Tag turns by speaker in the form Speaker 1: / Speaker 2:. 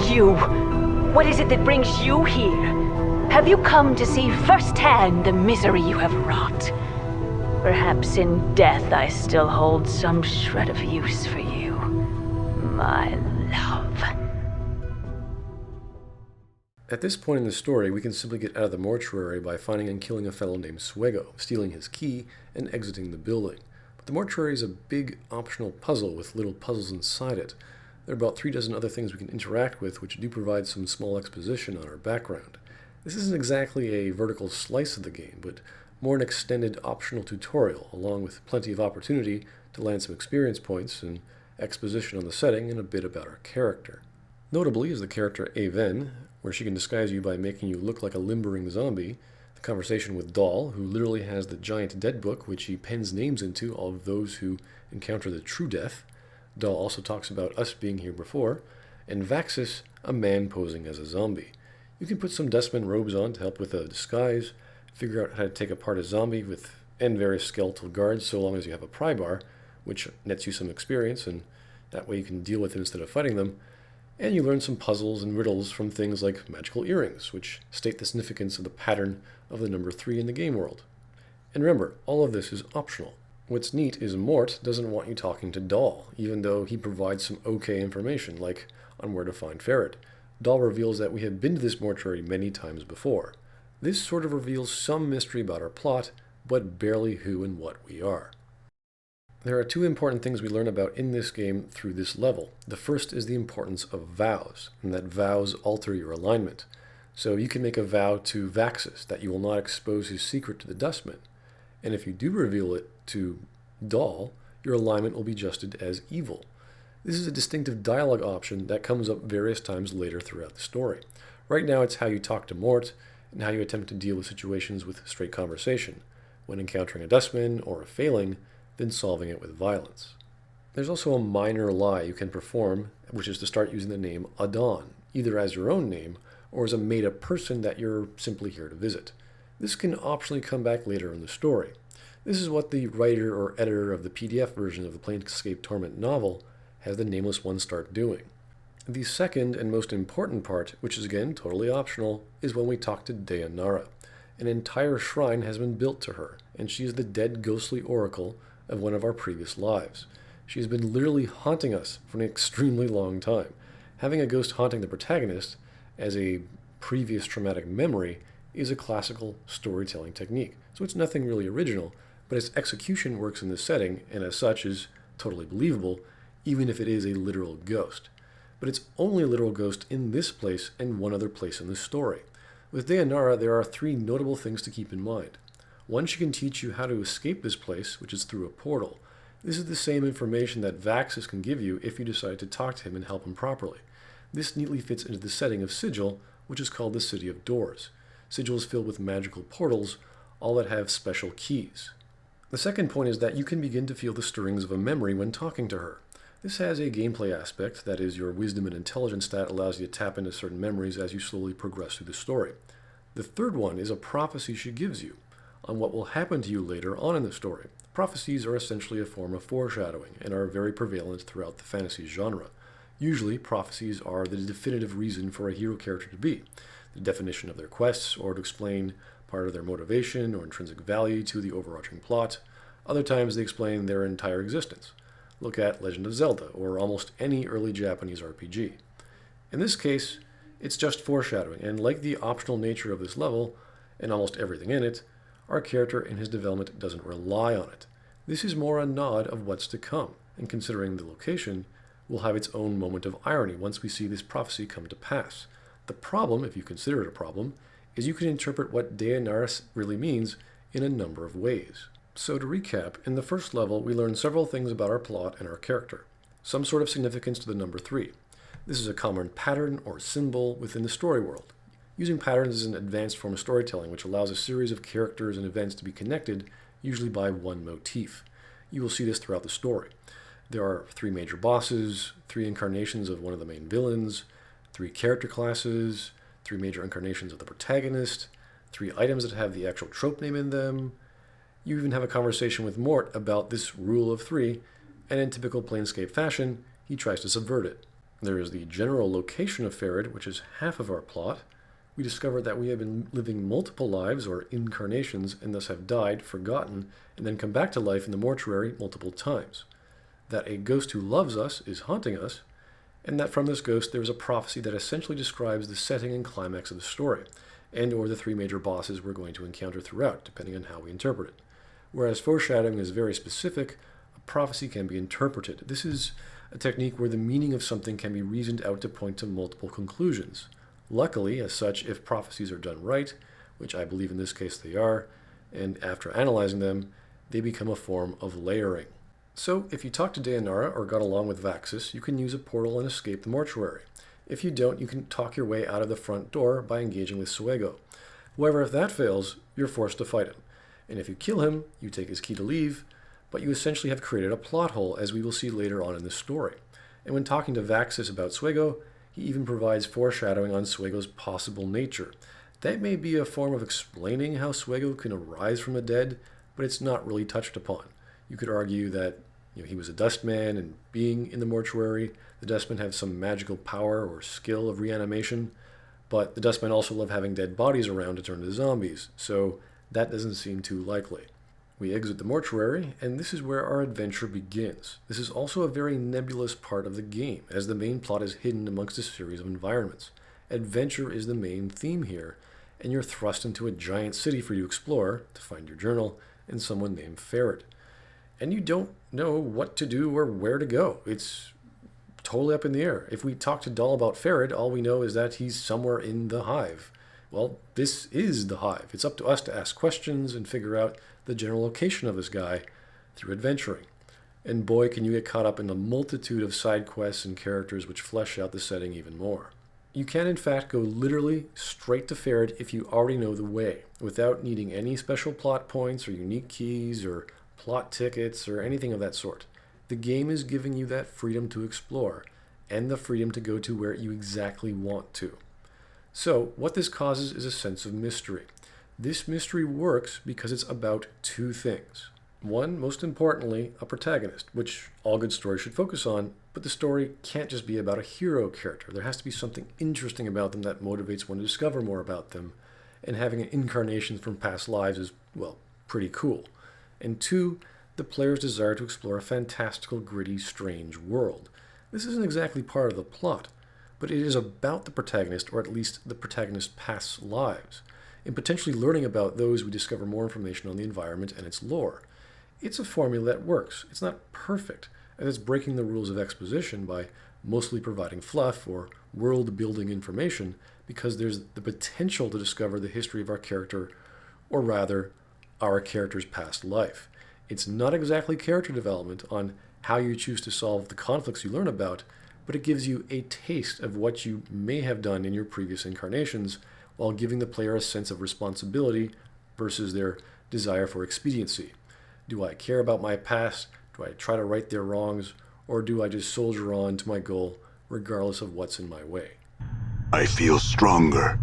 Speaker 1: you? What is it that brings you here? Have you come to see firsthand the misery you have wrought? Perhaps in death I still hold some shred of use for you, my love.
Speaker 2: At this point in the story, we can simply get out of the mortuary by finding and killing a fellow named Swego, stealing his key, and exiting the building. But the mortuary is a big optional puzzle with little puzzles inside it. There are about 3 dozen other things we can interact with which do provide some small exposition on our background. This isn't exactly a vertical slice of the game, but more an extended optional tutorial, along with plenty of opportunity to land some experience points and exposition on the setting and a bit about our character. Notably is the character Aven, where she can disguise you by making you look like a limbering zombie, the conversation with Dahl, who literally has the giant dead book which he pens names into all of those who encounter the true death. Dahl also talks about us being here before, and Vaxis, a man posing as a zombie. You can put some Dustman robes on to help with a disguise, figure out how to take apart a zombie and various skeletal guards so long as you have a pry bar, which nets you some experience, and that way you can deal with it instead of fighting them. And you learn some puzzles and riddles from things like magical earrings, which state the significance of the pattern of the number 3 in the game world. And remember, all of this is optional. What's neat is Mort doesn't want you talking to Dahl, even though he provides some okay information, like on where to find Ferret. Dahl reveals that we have been to this mortuary many times before. This sort of reveals some mystery about our plot, but barely who and what we are. There are 2 important things we learn about in this game through this level. The first is the importance of vows, and that vows alter your alignment. So you can make a vow to Vaxis that you will not expose his secret to the Dustman. And if you do reveal it to Dahl, your alignment will be adjusted as evil. This is a distinctive dialogue option that comes up various times later throughout the story. Right now it's how you talk to Mort, and how you attempt to deal with situations with straight conversation, when encountering a Dustman or a failing, then solving it with violence. There's also a minor lie you can perform, which is to start using the name Adon, either as your own name or as a made-up person that you're simply here to visit. This can optionally come back later in the story. This is what the writer or editor of the PDF version of the Planescape Torment novel has the Nameless One start doing. The second and most important part, which is again totally optional, is when we talk to Dayanara. An entire shrine has been built to her, and she is the dead ghostly oracle of one of our previous lives. She has been literally haunting us for an extremely long time. Having a ghost haunting the protagonist as a previous traumatic memory is a classical storytelling technique. So it's nothing really original, but its execution works in this setting, and as such is totally believable, even if it is a literal ghost. But it's only a literal ghost in this place and one other place in the story. With Dayanara, there are 3 notable things to keep in mind. 1, she can teach you how to escape this place, which is through a portal. This is the same information that Vaxis can give you if you decide to talk to him and help him properly. This neatly fits into the setting of Sigil, which is called the City of Doors. Sigil is filled with magical portals, all that have special keys. The second point is that you can begin to feel the stirrings of a memory when talking to her. This has a gameplay aspect, that is, your wisdom and intelligence stat allows you to tap into certain memories as you slowly progress through the story. The third one is a prophecy she gives you on what will happen to you later on in the story. Prophecies are essentially a form of foreshadowing and are very prevalent throughout the fantasy genre. Usually, prophecies are the definitive reason for a hero character to be, the definition of their quests, or to explain part of their motivation or intrinsic value to the overarching plot. Other times they explain their entire existence. Look at Legend of Zelda, or almost any early Japanese RPG. In this case, it's just foreshadowing, and like the optional nature of this level, and almost everything in it, our character in his development doesn't rely on it. This is more a nod of what's to come, and considering the location, will have its own moment of irony once we see this prophecy come to pass. The problem, if you consider it a problem, is you can interpret what Dayanara really means in a number of ways. So to recap, in the first level we learn several things about our plot and our character. Some sort of significance to the number 3. This is a common pattern or symbol within the story world. Using patterns is an advanced form of storytelling which allows a series of characters and events to be connected, usually by one motif. You will see this throughout the story. There are 3 major bosses, 3 incarnations of one of the main villains, 3 character classes, 3 major incarnations of the protagonist, 3 items that have the actual trope name in them. You even have a conversation with Mort about this rule of 3, and in typical Planescape fashion, he tries to subvert it. There is the general location of Farid, which is half of our plot. We discover that we have been living multiple lives or incarnations and thus have died, forgotten, and then come back to life in the mortuary multiple times. That a ghost who loves us is haunting us, and that from this ghost there is a prophecy that essentially describes the setting and climax of the story, and or the three major bosses we're going to encounter throughout, depending on how we interpret it. Whereas foreshadowing is very specific, a prophecy can be interpreted. This is a technique where the meaning of something can be reasoned out to point to multiple conclusions. Luckily, as such, if prophecies are done right, which I believe in this case they are, and after analyzing them, they become a form of layering. So, if you talk to Dayanara or got along with Vaxis, you can use a portal and escape the mortuary. If you don't, you can talk your way out of the front door by engaging with Suego. However, if that fails, you're forced to fight him. And if you kill him, you take his key to leave, but you essentially have created a plot hole, as we will see later on in the story. And when talking to Vaxis about Suego, he even provides foreshadowing on Suego's possible nature. That may be a form of explaining how Suego can arise from the dead, but it's not really touched upon. You could argue that he was a dustman, and being in the mortuary, the dustmen have some magical power or skill of reanimation, but the dustmen also love having dead bodies around to turn to zombies, so that doesn't seem too likely. We exit the mortuary, and this is where our adventure begins. This is also a very nebulous part of the game, as the main plot is hidden amongst a series of environments. Adventure is the main theme here, and you're thrust into a giant city for you to explore, to find your journal, and someone named Farid. And you don't know what to do or where to go. It's totally up in the air. If we talk to Dahl about Farid, all we know is that he's somewhere in the hive. Well, this is the hive. It's up to us to ask questions and figure out the general location of this guy through adventuring. And boy, can you get caught up in the multitude of side quests and characters which flesh out the setting even more. You can in fact go literally straight to Farid if you already know the way, without needing any special plot points or unique keys or plot tickets or anything of that sort. The game is giving you that freedom to explore, and the freedom to go to where you exactly want to. So, what this causes is a sense of mystery. This mystery works because it's about two things. One, most importantly, a protagonist, which all good stories should focus on, but the story can't just be about a hero character. There has to be something interesting about them that motivates one to discover more about them, and having an incarnation from past lives is, well, pretty cool. And two, the player's desire to explore a fantastical, gritty, strange world. This isn't exactly part of the plot, but it is about the protagonist, or at least the protagonist's past lives. In potentially learning about those, we discover more information on the environment and its lore. It's a formula that works. It's not perfect, as it's breaking the rules of exposition by mostly providing fluff or world-building information, because there's the potential to discover the history of our character, or rather, our character's past life. It's not exactly character development on how you choose to solve the conflicts you learn about, but it gives you a taste of what you may have done in your previous incarnations, while giving the player a sense of responsibility versus their desire for expediency. Do I care about my past? Do I try to right their wrongs? Or do I just soldier on to my goal regardless of what's in my way?
Speaker 3: I feel stronger.